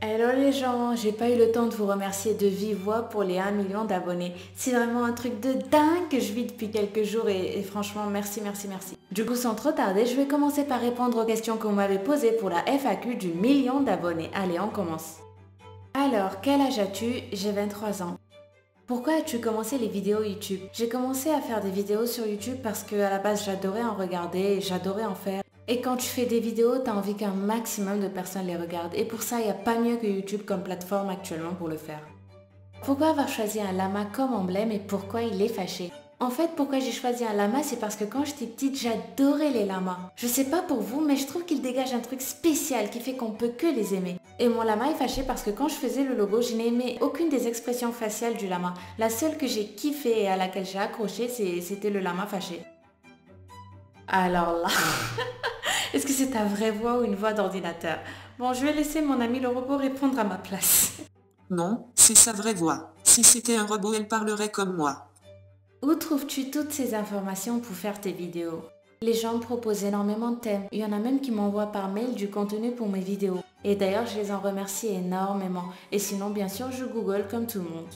Hello les gens, j'ai pas eu le temps de vous remercier de vive voix pour les 1 million d'abonnés. C'est vraiment un truc de dingue que je vis depuis quelques jours et franchement merci. Du coup sans trop tarder, je vais commencer par répondre aux questions que vous m'avez posées pour la FAQ du million d'abonnés. Allez, on commence. Alors, quel âge as-tu? J'ai 23 ans. Pourquoi as-tu commencé les vidéos YouTube? J'ai commencé à faire des vidéos sur YouTube parce que à la base j'adorais en regarder et j'adorais en faire. Et quand tu fais des vidéos, tu as envie qu'un maximum de personnes les regardent. Et pour ça, il n'y a pas mieux que YouTube comme plateforme actuellement pour le faire. Pourquoi avoir choisi un lama comme emblème et pourquoi il est fâché? En fait, pourquoi j'ai choisi un lama, c'est parce que quand j'étais petite, j'adorais les lamas. Je sais pas pour vous, mais je trouve qu'ils dégagent un truc spécial qui fait qu'on peut que les aimer. Et mon lama est fâché parce que quand je faisais le logo, je n'aimais aucune des expressions faciales du lama. La seule que j'ai kiffée et à laquelle j'ai accroché, c'était le lama fâché. Alors là, est-ce que c'est ta vraie voix ou une voix d'ordinateur? Bon, je vais laisser mon ami le robot répondre à ma place. Non, c'est sa vraie voix. Si c'était un robot, elle parlerait comme moi. Où trouves-tu toutes ces informations pour faire tes vidéos? Les gens me proposent énormément de thèmes. Il y en a même qui m'envoient par mail du contenu pour mes vidéos. Et d'ailleurs, je les en remercie énormément. Et sinon, bien sûr, je google comme tout le monde.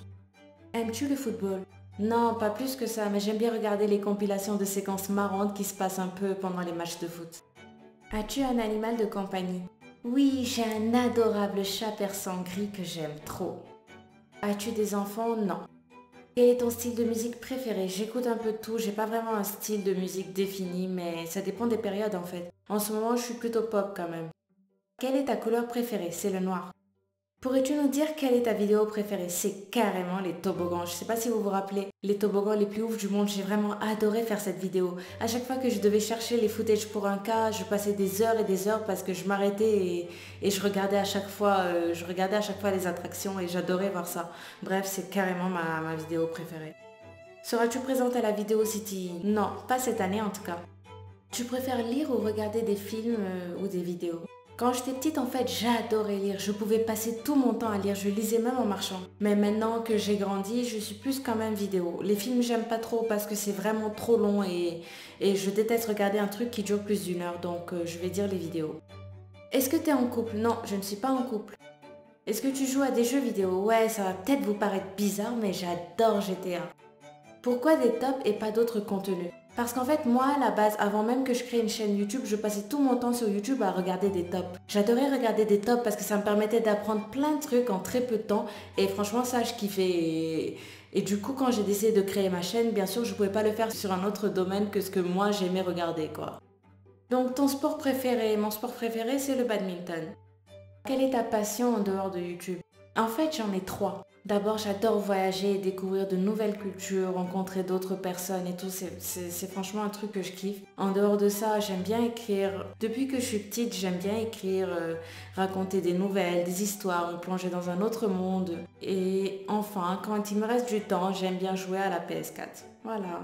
Aimes-tu le football? Non, pas plus que ça, mais j'aime bien regarder les compilations de séquences marrantes qui se passent un peu pendant les matchs de foot. As-tu un animal de compagnie? Oui, j'ai un adorable chat persan gris que j'aime trop. As-tu des enfants? Non. Quel est ton style de musique préféré? J'écoute un peu de tout, j'ai pas vraiment un style de musique défini, mais ça dépend des périodes en fait. En ce moment, je suis plutôt pop quand même. Quelle est ta couleur préférée? C'est le noir. Pourrais-tu nous dire quelle est ta vidéo préférée? C'est carrément les toboggans. Je sais pas si vous vous rappelez, les toboggans les plus ouf du monde. J'ai vraiment adoré faire cette vidéo. À chaque fois que je devais chercher les footages pour un cas, je passais des heures et des heures parce que je m'arrêtais et je regardais à chaque fois, les attractions et j'adorais voir ça. Bref, c'est carrément ma vidéo préférée. Seras-tu présente à la Vidéo City? Non, pas cette année en tout cas. Tu préfères lire ou regarder des films ou des vidéos? Quand j'étais petite, en fait, j'adorais lire. Je pouvais passer tout mon temps à lire. Je lisais même en marchant. Mais maintenant que j'ai grandi, je suis plus quand même vidéo. Les films, j'aime pas trop parce que c'est vraiment trop long et je déteste regarder un truc qui dure plus d'1 heure. Donc, je vais dire les vidéos. Est-ce que tu es en couple? Non, je ne suis pas en couple. Est-ce que tu joues à des jeux vidéo? Ouais, ça va peut-être vous paraître bizarre, mais j'adore GTA. Pourquoi des tops et pas d'autres contenus? Parce qu'en fait, moi, à la base, avant même que je crée une chaîne YouTube, je passais tout mon temps sur YouTube à regarder des tops. J'adorais regarder des tops parce que ça me permettait d'apprendre plein de trucs en très peu de temps. Et franchement, ça, je kiffais. Et du coup, quand j'ai décidé de créer ma chaîne, bien sûr, je pouvais pas le faire sur un autre domaine que ce que moi, j'aimais regarder, quoi. Donc, ton sport préféré? Mon sport préféré, c'est le badminton. Quelle est ta passion en dehors de YouTube? En fait, j'en ai trois. D'abord, j'adore voyager et découvrir de nouvelles cultures, rencontrer d'autres personnes et tout. C'est franchement un truc que je kiffe. En dehors de ça, j'aime bien écrire. Depuis que je suis petite, j'aime bien écrire, raconter des nouvelles, des histoires, me plonger dans un autre monde. Et enfin, quand il me reste du temps, j'aime bien jouer à la PS4. Voilà.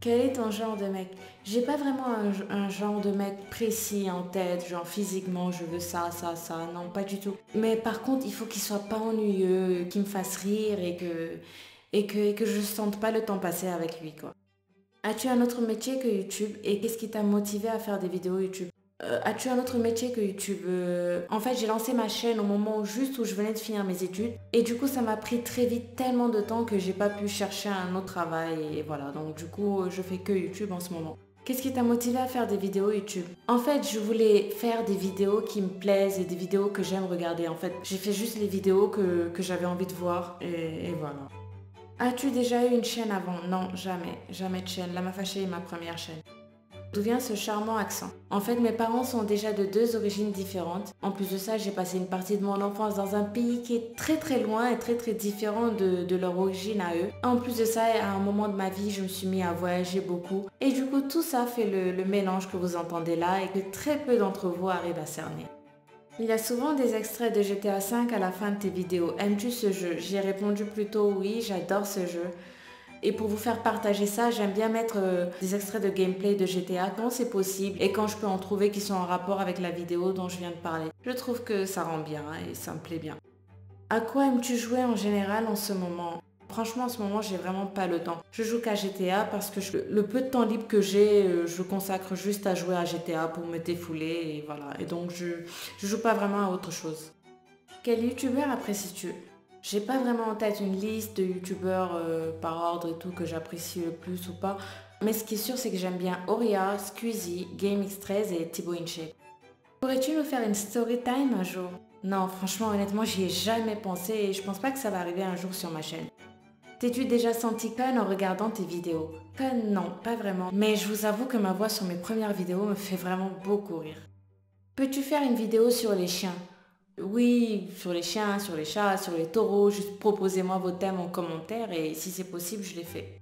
Quel est ton genre de mec? J'ai pas vraiment un genre de mec précis en tête, genre physiquement je veux ça, non pas du tout. Mais par contre il faut qu'il soit pas ennuyeux, qu'il me fasse rire et que je sente pas le temps passer avec lui quoi. As-tu un autre métier que YouTube et qu'est-ce qui t'a motivé à faire des vidéos YouTube? As-tu un autre métier que YouTube? En fait, j'ai lancé ma chaîne au moment juste où je venais de finir mes études. Et du coup, ça m'a pris très vite tellement de temps que j'ai pas pu chercher un autre travail. Et voilà, donc du coup, je fais que YouTube en ce moment. Qu'est-ce qui t'a motivé à faire des vidéos YouTube? En fait, je voulais faire des vidéos qui me plaisent et des vidéos que j'aime regarder. En fait, j'ai fait juste les vidéos que j'avais envie de voir. Et voilà. As-tu déjà eu une chaîne avant? Non, jamais. Jamais de chaîne. Lama Fâché est ma première chaîne. D'où vient ce charmant accent? En fait, mes parents sont déjà de deux origines différentes. En plus de ça, j'ai passé une partie de mon enfance dans un pays qui est très très loin et très très différent de leur origine à eux. En plus de ça, à un moment de ma vie, je me suis mis à voyager beaucoup. Et du coup, tout ça fait le mélange que vous entendez là et que très peu d'entre vous arrivent à cerner. Il y a souvent des extraits de GTA V à la fin de tes vidéos. Aimes-tu ce jeu? J'ai répondu plutôt oui, j'adore ce jeu. Et pour vous faire partager ça, j'aime bien mettre des extraits de gameplay de GTA quand c'est possible et quand je peux en trouver qui sont en rapport avec la vidéo dont je viens de parler. Je trouve que ça rend bien et ça me plaît bien. À quoi aimes-tu jouer en général en ce moment? Franchement, en ce moment, j'ai vraiment pas le temps. Je joue qu'à GTA parce que le peu de temps libre que j'ai, je consacre juste à jouer à GTA pour me défouler et voilà. Et donc, je joue pas vraiment à autre chose. Quel youtubeur apprécies-tu? J'ai pas vraiment en tête une liste de youtubeurs par ordre et tout que j'apprécie le plus ou pas, mais ce qui est sûr c'est que j'aime bien Oria, Squeezie, GameX13 et Thibaut InShape. Pourrais-tu nous faire une story time un jour? Non, franchement, honnêtement, j'y ai jamais pensé et je pense pas que ça va arriver un jour sur ma chaîne. T'es-tu déjà senti conne en regardant tes vidéos? Conne, non, pas vraiment. Mais je vous avoue que ma voix sur mes premières vidéos me fait vraiment beaucoup rire. Peux-tu faire une vidéo sur les chiens? Oui, sur les chiens, sur les chats, sur les taureaux, juste proposez-moi vos thèmes en commentaire et si c'est possible, je les fais.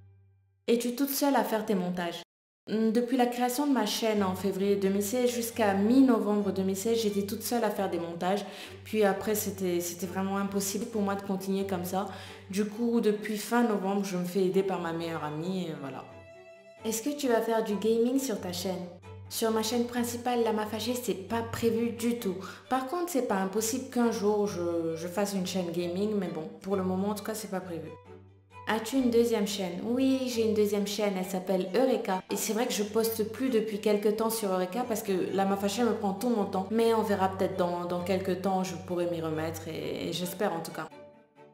Es-tu toute seule à faire tes montages? Depuis la création de ma chaîne en février 2016 jusqu'à mi-novembre 2016, j'étais toute seule à faire des montages. Puis après, c'était vraiment impossible pour moi de continuer comme ça. Du coup, depuis fin novembre, je me fais aider par ma meilleure amie et voilà. Est-ce que tu vas faire du gaming sur ta chaîne? Sur ma chaîne principale, Lama Fâchée, c'est pas prévu du tout. Par contre, c'est pas impossible qu'un jour je fasse une chaîne gaming, mais bon, pour le moment, en tout cas, c'est pas prévu. As-tu une deuxième chaîne? Oui, j'ai une deuxième chaîne, elle s'appelle Eureka. Et c'est vrai que je poste plus depuis quelques temps sur Eureka parce que Lama Fâchée me prend tout mon temps. Mais on verra peut-être dans quelques temps, je pourrai m'y remettre et j'espère en tout cas.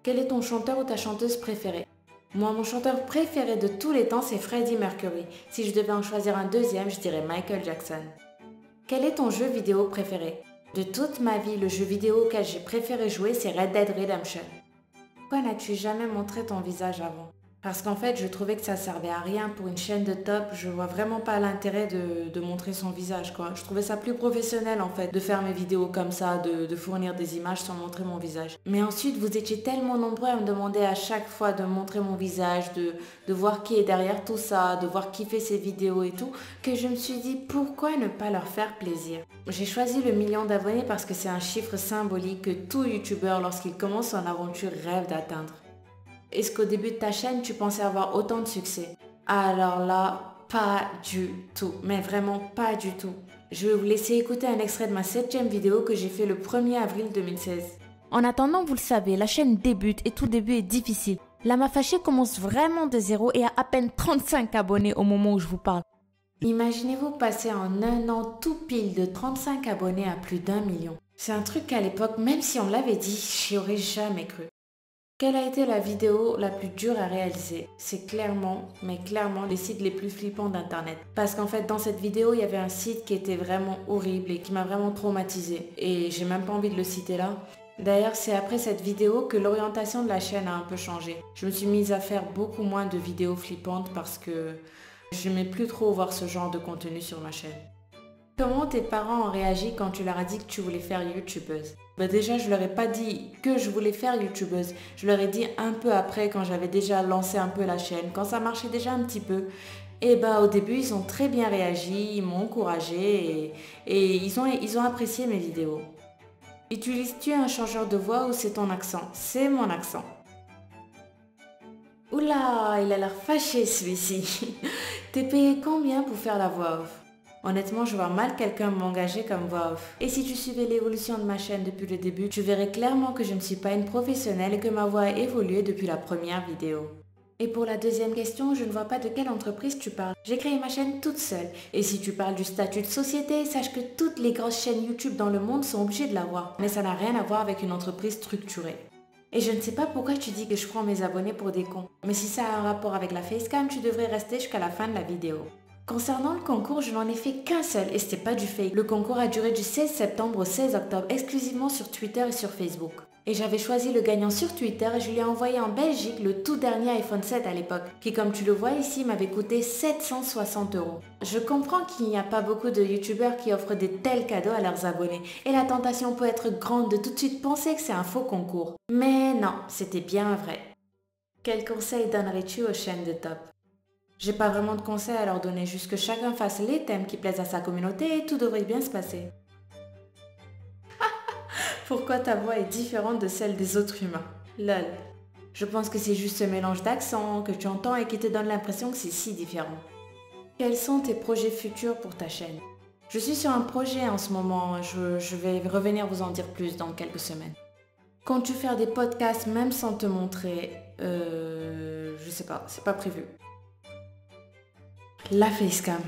Quel est ton chanteur ou ta chanteuse préférée? Moi, mon chanteur préféré de tous les temps, c'est Freddie Mercury. Si je devais en choisir un deuxième, je dirais Michael Jackson. Quel est ton jeu vidéo préféré? De toute ma vie, le jeu vidéo auquel j'ai préféré jouer, c'est Red Dead Redemption. Pourquoi n'as-tu jamais montré ton visage avant? Parce qu'en fait, je trouvais que ça servait à rien pour une chaîne de top. Je vois vraiment pas l'intérêt de montrer son visage, quoi. Je trouvais ça plus professionnel, en fait, de faire mes vidéos comme ça, de fournir des images sans montrer mon visage. Mais ensuite, vous étiez tellement nombreux à me demander à chaque fois de montrer mon visage, de voir qui est derrière tout ça, de voir qui fait ces vidéos et tout, que je me suis dit, pourquoi ne pas leur faire plaisir? J'ai choisi le 1 000 000 d'abonnés parce que c'est un chiffre symbolique que tout youtubeur, lorsqu'il commence son aventure, rêve d'atteindre. Est-ce qu'au début de ta chaîne, tu pensais avoir autant de succès? Alors là, pas du tout. Mais vraiment pas du tout. Je vais vous laisser écouter un extrait de ma 7e vidéo que j'ai fait le 1er avril 2016. En attendant, vous le savez, la chaîne débute et tout début est difficile. Lama Fâchée commence vraiment de zéro et a à peine 35 abonnés au moment où je vous parle. Imaginez-vous passer en un an tout pile de 35 abonnés à plus d'1 million. C'est un truc qu'à l'époque, même si on me l'avait dit, j'y aurais jamais cru. Quelle a été la vidéo la plus dure à réaliser? C'est clairement, mais clairement, les sites les plus flippants d'internet. Parce qu'en fait, dans cette vidéo, il y avait un site qui était vraiment horrible et qui m'a vraiment traumatisée. Et j'ai même pas envie de le citer là. D'ailleurs, c'est après cette vidéo que l'orientation de la chaîne a un peu changé. Je me suis mise à faire beaucoup moins de vidéos flippantes parce que je n'aimais plus trop voir ce genre de contenu sur ma chaîne. Comment tes parents ont réagi quand tu leur as dit que tu voulais faire youtubeuse? Déjà, je leur ai pas dit que je voulais faire youtubeuse. Je leur ai dit un peu après, quand j'avais déjà lancé un peu la chaîne, quand ça marchait déjà un petit peu. Et au début, ils ont très bien réagi, ils m'ont encouragée et ils ont apprécié mes vidéos. Utilises-tu un changeur de voix ou c'est ton accent? C'est mon accent. Oula, il a l'air fâché celui-ci. T'es payé combien pour faire la voix off? Honnêtement, je vois mal quelqu'un m'engager comme voix off. Et si tu suivais l'évolution de ma chaîne depuis le début, tu verrais clairement que je ne suis pas une professionnelle et que ma voix a évolué depuis la première vidéo. Et pour la deuxième question, je ne vois pas de quelle entreprise tu parles. J'ai créé ma chaîne toute seule. Et si tu parles du statut de société, sache que toutes les grosses chaînes YouTube dans le monde sont obligées de l'avoir. Mais ça n'a rien à voir avec une entreprise structurée. Et je ne sais pas pourquoi tu dis que je prends mes abonnés pour des cons. Mais si ça a un rapport avec la facecam, tu devrais rester jusqu'à la fin de la vidéo. Concernant le concours, je n'en ai fait qu'un seul et c'était pas du fake. Le concours a duré du 16 septembre au 16 octobre, exclusivement sur Twitter et sur Facebook. Et j'avais choisi le gagnant sur Twitter et je lui ai envoyé en Belgique le tout dernier iPhone 7 à l'époque, qui comme tu le vois ici m'avait coûté 760 €. Je comprends qu'il n'y a pas beaucoup de youtubeurs qui offrent de tels cadeaux à leurs abonnés et la tentation peut être grande de tout de suite penser que c'est un faux concours. Mais non, c'était bien vrai. Quel conseil donnerais-tu aux chaînes de top? J'ai pas vraiment de conseils à leur donner, juste que chacun fasse les thèmes qui plaisent à sa communauté et tout devrait bien se passer. Pourquoi ta voix est différente de celle des autres humains? Lol. Je pense que c'est juste ce mélange d'accents que tu entends et qui te donne l'impression que c'est si différent. Quels sont tes projets futurs pour ta chaîne? Je suis sur un projet en ce moment, je vais revenir vous en dire plus dans quelques semaines. Comptes-tu faire des podcasts même sans te montrer? Je sais pas, c'est pas prévu. La facecam.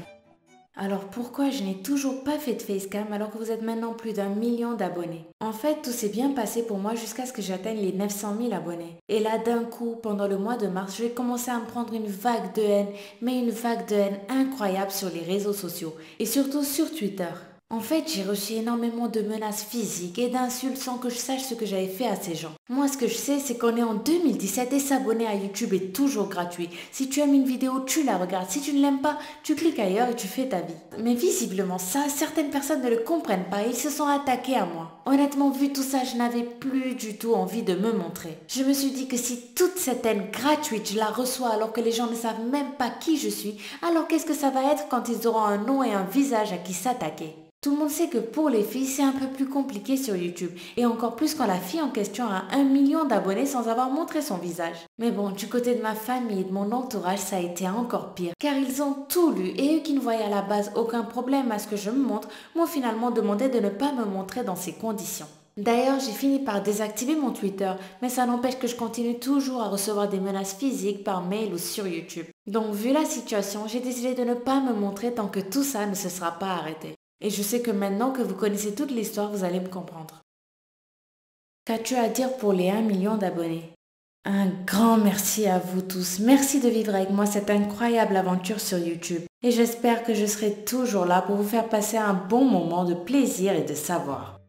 Alors pourquoi je n'ai toujours pas fait de facecam alors que vous êtes maintenant plus d'1 million d'abonnés? En fait, tout s'est bien passé pour moi jusqu'à ce que j'atteigne les 900 000 abonnés. Et là, d'un coup, pendant le mois de mars, je vais commencer à me prendre une vague de haine, mais une vague de haine incroyable sur les réseaux sociaux et surtout sur Twitter. En fait, j'ai reçu énormément de menaces physiques et d'insultes sans que je sache ce que j'avais fait à ces gens. Moi, ce que je sais, c'est qu'on est en 2017 et s'abonner à YouTube est toujours gratuit. Si tu aimes une vidéo, tu la regardes. Si tu ne l'aimes pas, tu cliques ailleurs et tu fais ta vie. Mais visiblement, ça, certaines personnes ne le comprennent pas et ils se sont attaqués à moi. Honnêtement, vu tout ça, je n'avais plus du tout envie de me montrer. Je me suis dit que si toute cette haine gratuite, je la reçois alors que les gens ne savent même pas qui je suis, alors qu'est-ce que ça va être quand ils auront un nom et un visage à qui s'attaquer? Tout le monde sait que pour les filles, c'est un peu plus compliqué sur YouTube. Et encore plus quand la fille en question a 1 million d'abonnés sans avoir montré son visage. Mais bon, du côté de ma famille et de mon entourage, ça a été encore pire. Car ils ont tout lu et eux qui ne voyaient à la base aucun problème à ce que je me montre, m'ont finalement demandé de ne pas me montrer dans ces conditions. D'ailleurs, j'ai fini par désactiver mon Twitter, mais ça n'empêche que je continue toujours à recevoir des menaces physiques par mail ou sur YouTube. Donc vu la situation, j'ai décidé de ne pas me montrer tant que tout ça ne se sera pas arrêté. Et je sais que maintenant que vous connaissez toute l'histoire, vous allez me comprendre. Qu'as-tu à dire pour les 1 million d'abonnés? Un grand merci à vous tous. Merci de vivre avec moi cette incroyable aventure sur YouTube. Et j'espère que je serai toujours là pour vous faire passer un bon moment de plaisir et de savoir.